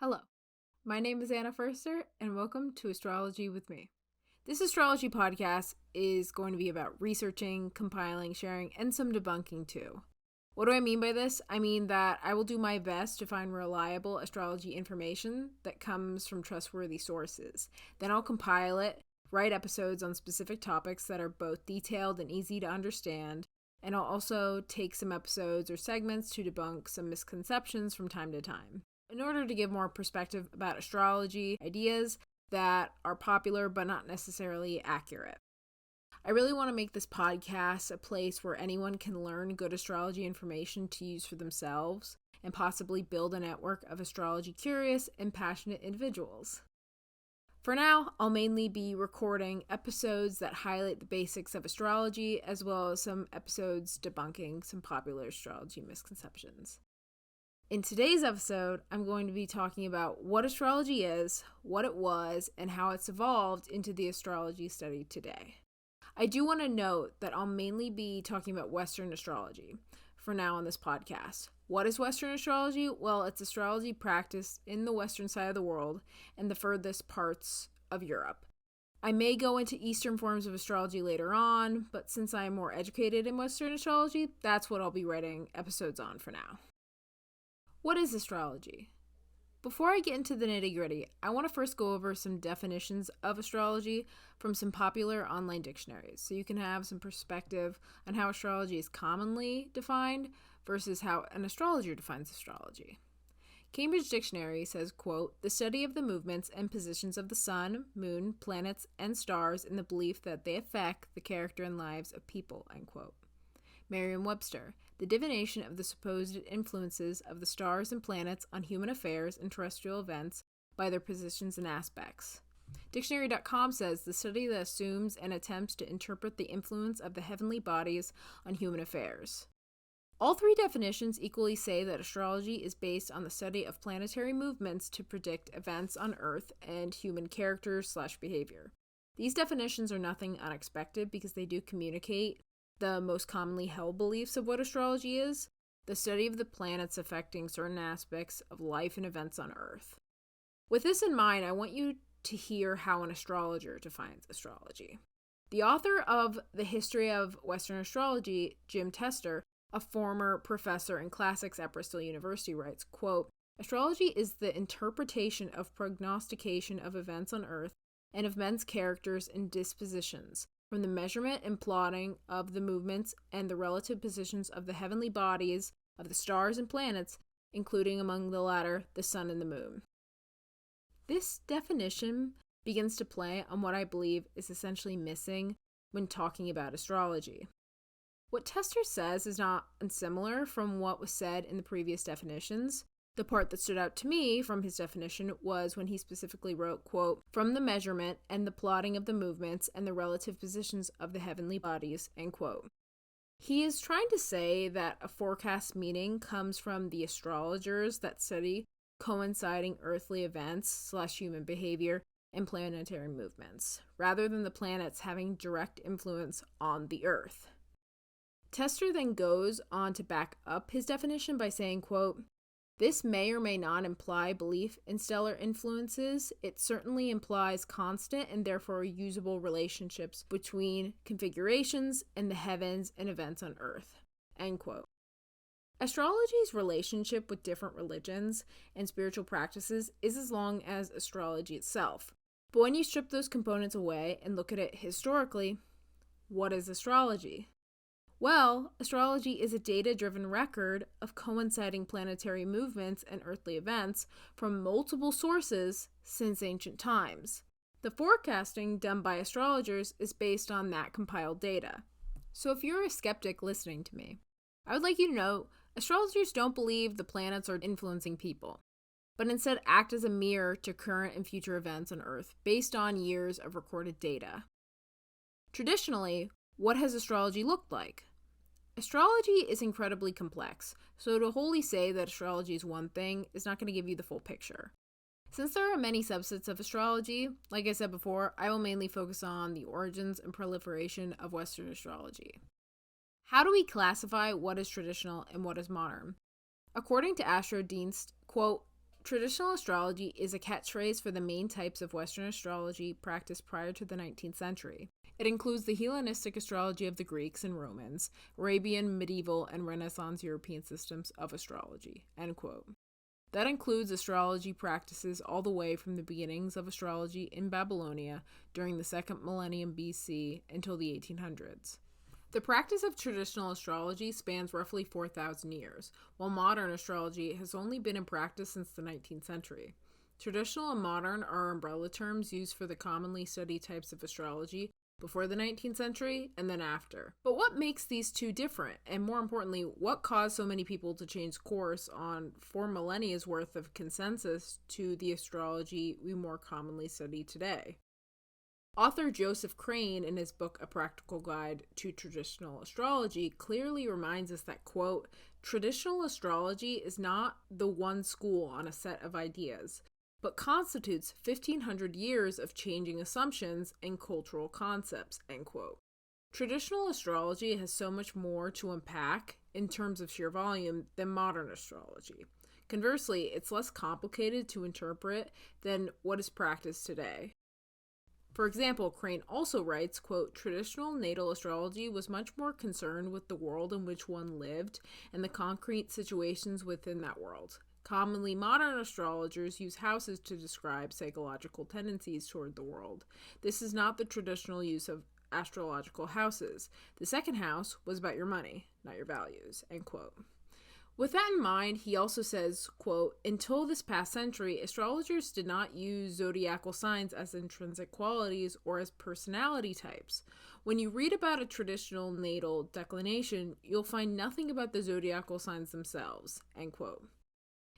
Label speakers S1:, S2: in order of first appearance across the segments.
S1: Hello, my name is Anna Furster, and welcome to Astrology with me. This astrology podcast is going to be about researching, compiling, sharing, and some debunking too. What do I mean by this? I mean that I will do my best to find reliable astrology information that comes from trustworthy sources. Then I'll compile it, write episodes on specific topics that are both detailed and easy to understand, and I'll also take some episodes or segments to debunk some misconceptions from time to time, in order to give more perspective about astrology ideas that are popular but not necessarily accurate. I really want to make this podcast a place where anyone can learn good astrology information to use for themselves and possibly build a network of astrology curious and passionate individuals. For now, I'll mainly be recording episodes that highlight the basics of astrology, as well as some episodes debunking some popular astrology misconceptions. In today's episode, I'm going to be talking about what astrology is, what it was, and how it's evolved into the astrology study today. I do want to note that I'll mainly be talking about Western astrology for now on this podcast. What is Western astrology? Well, it's astrology practiced in the Western side of the world and the furthest parts of Europe. I may go into Eastern forms of astrology later on, but since I am more educated in Western astrology, that's what I'll be writing episodes on for now. What is astrology? Before I get into the nitty-gritty, I want to first go over some definitions of astrology from some popular online dictionaries, so you can have some perspective on how astrology is commonly defined versus how an astrologer defines astrology. Cambridge Dictionary says, quote, "The study of the movements and positions of the sun, moon, planets, and stars in the belief that they affect the character and lives of people," end quote. Merriam-Webster, the divination of the supposed influences of the stars and planets on human affairs and terrestrial events by their positions and aspects. Dictionary.com says the study that assumes and attempts to interpret the influence of the heavenly bodies on human affairs. All three definitions equally say that astrology is based on the study of planetary movements to predict events on Earth and human character/behavior. These definitions are nothing unexpected because they do communicate the most commonly held beliefs of what astrology is, the study of the planets affecting certain aspects of life and events on Earth. With this in mind, I want you to hear how an astrologer defines astrology. The author of The History of Western Astrology, Jim Tester, a former professor in classics at Bristol University, writes, quote, "Astrology is the interpretation of prognostication of events on Earth and of men's characters and dispositions, from the measurement and plotting of the movements and the relative positions of the heavenly bodies of the stars and planets, including among the latter the sun and the moon." This definition begins to play on what I believe is essentially missing when talking about astrology. What Tester says is not unsimilar from what was said in the previous definitions. The part that stood out to me from his definition was when he specifically wrote, quote, "from the measurement and the plotting of the movements and the relative positions of the heavenly bodies," end quote. He is trying to say that a forecast meaning comes from the astrologers that study coinciding earthly events/human behavior and planetary movements, rather than the planets having direct influence on the Earth. Tester then goes on to back up his definition by saying, quote, "This may or may not imply belief in stellar influences. It certainly implies constant and therefore usable relationships between configurations in the heavens and events on Earth," end quote. Astrology's relationship with different religions and spiritual practices is as long as astrology itself. But when you strip those components away and look at it historically, what is astrology? Well, astrology is a data-driven record of coinciding planetary movements and earthly events from multiple sources since ancient times. The forecasting done by astrologers is based on that compiled data. So if you're a skeptic listening to me, I would like you to know astrologers don't believe the planets are influencing people, but instead act as a mirror to current and future events on Earth based on years of recorded data. Traditionally, what has astrology looked like? Astrology is incredibly complex, so to wholly say that astrology is one thing is not going to give you the full picture. Since there are many subsets of astrology, like I said before, I will mainly focus on the origins and proliferation of Western astrology. How do we classify what is traditional and what is modern? According to Astrodienst, quote, Traditional astrology is a catchphrase for the main types of Western astrology practiced prior to the 19th century. It includes the Hellenistic astrology of the Greeks and Romans, Arabian, medieval, and Renaissance European systems of astrology. End quote. That includes astrology practices all the way from the beginnings of astrology in Babylonia during the 2nd millennium BC until the 1800s. The practice of traditional astrology spans roughly 4,000 years, while modern astrology has only been in practice since the 19th century. Traditional and modern are umbrella terms used for the commonly studied types of astrology before the 19th century and then after. But what makes these two different? And more importantly, what caused so many people to change course on 4 millennia's worth of consensus to the astrology we more commonly study today? Author Joseph Crane, in his book A Practical Guide to Traditional Astrology, clearly reminds us that, quote, traditional astrology is not the one school on a set of ideas, but constitutes 1,500 years of changing assumptions and cultural concepts, end quote. Traditional astrology has so much more to unpack in terms of sheer volume than modern astrology. Conversely, it's less complicated to interpret than what is practiced today. For example, Crane also writes, quote, traditional natal astrology was much more concerned with the world in which one lived and the concrete situations within that world. Commonly, modern astrologers use houses to describe psychological tendencies toward the world. This is not the traditional use of astrological houses. The second house was about your money, not your values, end quote. With that in mind, he also says, quote, until this past century, astrologers did not use zodiacal signs as intrinsic qualities or as personality types. When you read about a traditional natal declination, you'll find nothing about the zodiacal signs themselves, end quote.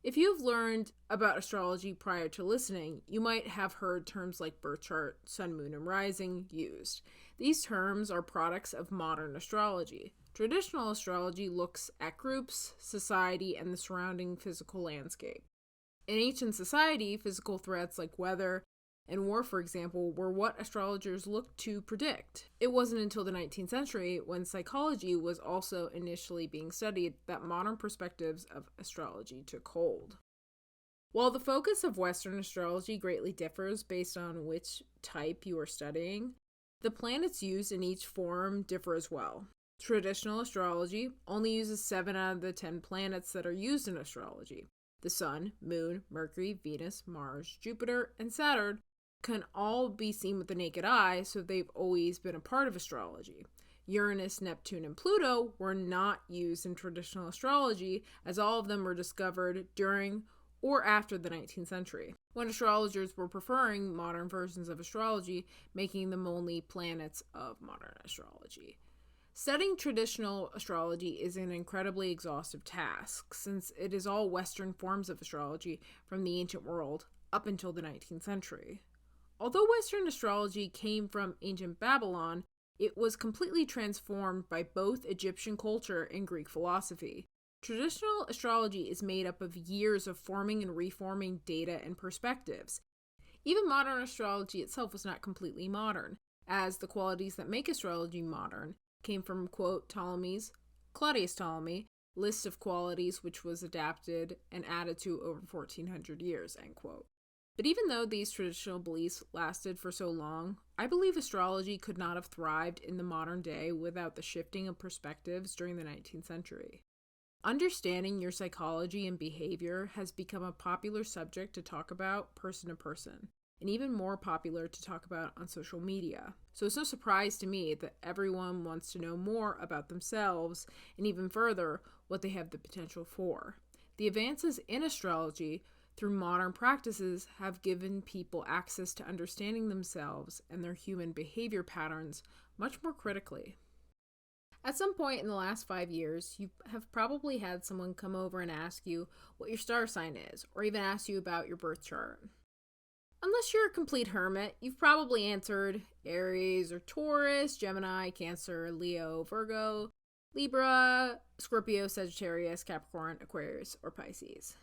S1: If you've learned about astrology prior to listening, you might have heard terms like birth chart, sun, moon, and rising used. These terms are products of modern astrology. Traditional astrology looks at groups, society, and the surrounding physical landscape. In ancient society, physical threats like weather and war, for example, were what astrologers looked to predict. It wasn't until the 19th century, when psychology was also initially being studied, that modern perspectives of astrology took hold. While the focus of Western astrology greatly differs based on which type you are studying, the planets used in each form differ as well. Traditional astrology only uses 7 out of the 10 planets that are used in astrology. The Sun, Moon, Mercury, Venus, Mars, Jupiter, and Saturn can all be seen with the naked eye, so they've always been a part of astrology. Uranus, Neptune, and Pluto were not used in traditional astrology, as all of them were discovered during or after the 19th century, when astrologers were preferring modern versions of astrology, making them only planets of modern astrology. Studying traditional astrology is an incredibly exhaustive task, since it is all Western forms of astrology from the ancient world up until the 19th century. Although Western astrology came from ancient Babylon, it was completely transformed by both Egyptian culture and Greek philosophy. Traditional astrology is made up of years of forming and reforming data and perspectives. Even modern astrology itself was not completely modern, as the qualities that make astrology modern came from, quote, Claudius Ptolemy, list of qualities which was adapted and added to over 1,400 years, end quote. But even though these traditional beliefs lasted for so long, I believe astrology could not have thrived in the modern day without the shifting of perspectives during the 19th century. Understanding your psychology and behavior has become a popular subject to talk about person to person, and even more popular to talk about on social media. So it's no surprise to me that everyone wants to know more about themselves, and even further, what they have the potential for. The advances in astrology through modern practices have given people access to understanding themselves and their human behavior patterns much more critically. At some point in the last 5 years, you have probably had someone come over and ask you what your star sign is, or even ask you about your birth chart. Unless you're a complete hermit, you've probably answered Aries or Taurus, Gemini, Cancer, Leo, Virgo, Libra, Scorpio, Sagittarius, Capricorn, Aquarius, or Pisces.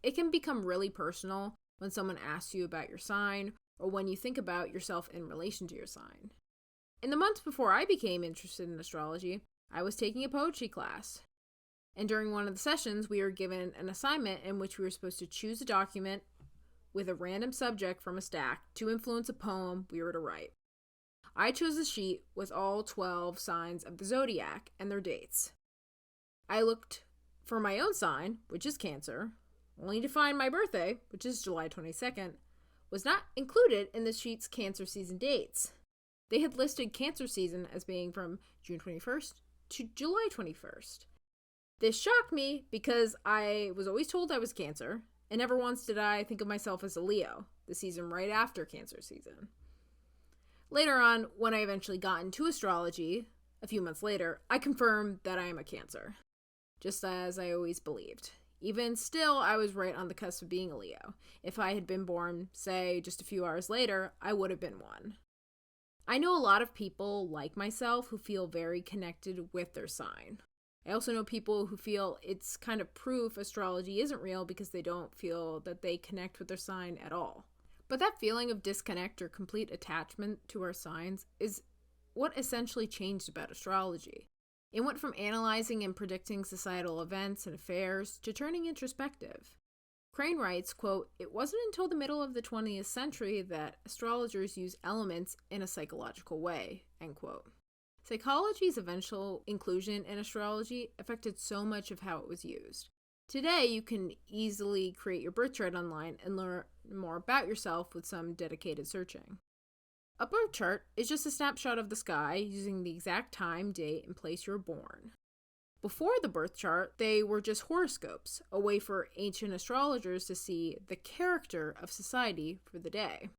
S1: It can become really personal when someone asks you about your sign or when you think about yourself in relation to your sign. In the months before I became interested in astrology, I was taking a poetry class. And during one of the sessions, we were given an assignment in which we were supposed to choose a document with a random subject from a stack to influence a poem we were to write. I chose a sheet with all 12 signs of the zodiac and their dates. I looked for my own sign, which is Cancer, only to find my birthday, which is July 22nd, was not included in the sheet's Cancer season dates. They had listed Cancer season as being from June 21st to July 21st. This shocked me because I was always told I was Cancer, and never once did I think of myself as a Leo, the season right after Cancer season. Later on, when I eventually got into astrology, a few months later, I confirmed that I am a Cancer, just as I always believed. Even still, I was right on the cusp of being a Leo. If I had been born, say, just a few hours later, I would have been one. I know a lot of people like myself who feel very connected with their sign. I also know people who feel it's kind of proof astrology isn't real because they don't feel that they connect with their sign at all. But that feeling of disconnect or complete attachment to our signs is what essentially changed about astrology. It went from analyzing and predicting societal events and affairs to turning introspective. Crane writes, quote, "It wasn't until the middle of the 20th century that astrologers used elements in a psychological way," end quote. Psychology's eventual inclusion in astrology affected so much of how it was used. Today, you can easily create your birth chart online and learn more about yourself with some dedicated searching. A birth chart is just a snapshot of the sky using the exact time, date, and place you were born. Before the birth chart, they were just horoscopes, a way for ancient astrologers to see the character of society for the day.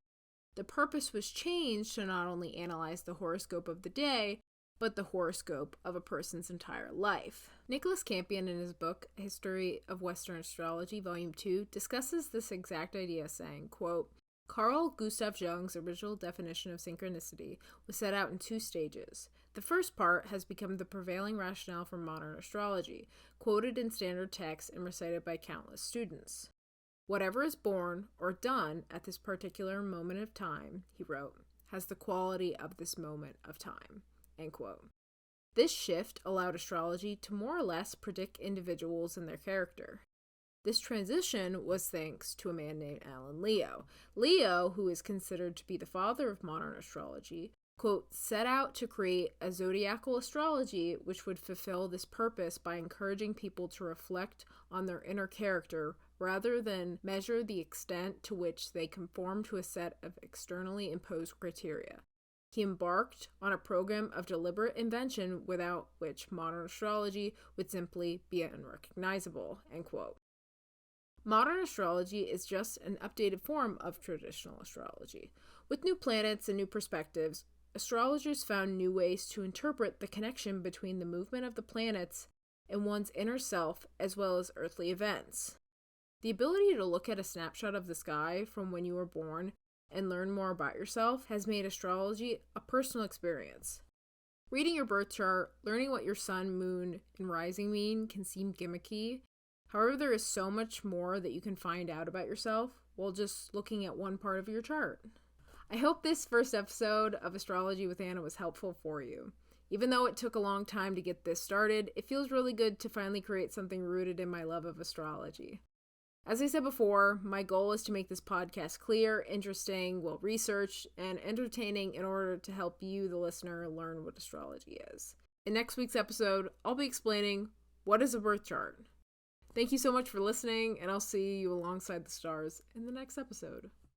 S1: The purpose was changed to not only analyze the horoscope of the day, but the horoscope of a person's entire life. Nicholas Campion, in his book, History of Western Astrology, Volume 2, discusses this exact idea, saying, quote, "Carl Gustav Jung's original definition of synchronicity was set out in two stages. The first part has become the prevailing rationale for modern astrology, quoted in standard texts and recited by countless students. Whatever is born or done at this particular moment of time," he wrote, "has the quality of this moment of time." End quote. This shift allowed astrology to more or less predict individuals and their character. This transition was thanks to a man named Alan Leo. Leo, who is considered to be the father of modern astrology, quote, "set out to create a zodiacal astrology which would fulfill this purpose by encouraging people to reflect on their inner character rather than measure the extent to which they conform to a set of externally imposed criteria. He embarked on a program of deliberate invention without which modern astrology would simply be unrecognizable," end quote. Modern astrology is just an updated form of traditional astrology. With new planets and new perspectives, astrologers found new ways to interpret the connection between the movement of the planets and one's inner self as well as earthly events. The ability to look at a snapshot of the sky from when you were born and learn more about yourself has made astrology a personal experience. Reading your birth chart, learning what your sun, moon, and rising mean can seem gimmicky. However, there is so much more that you can find out about yourself while just looking at one part of your chart. I hope this first episode of Astrology with Anna was helpful for you. Even though it took a long time to get this started, it feels really good to finally create something rooted in my love of astrology. As I said before, my goal is to make this podcast clear, interesting, well-researched, and entertaining in order to help you, the listener, learn what astrology is. In next week's episode, I'll be explaining what is a birth chart. Thank you so much for listening, and I'll see you alongside the stars in the next episode.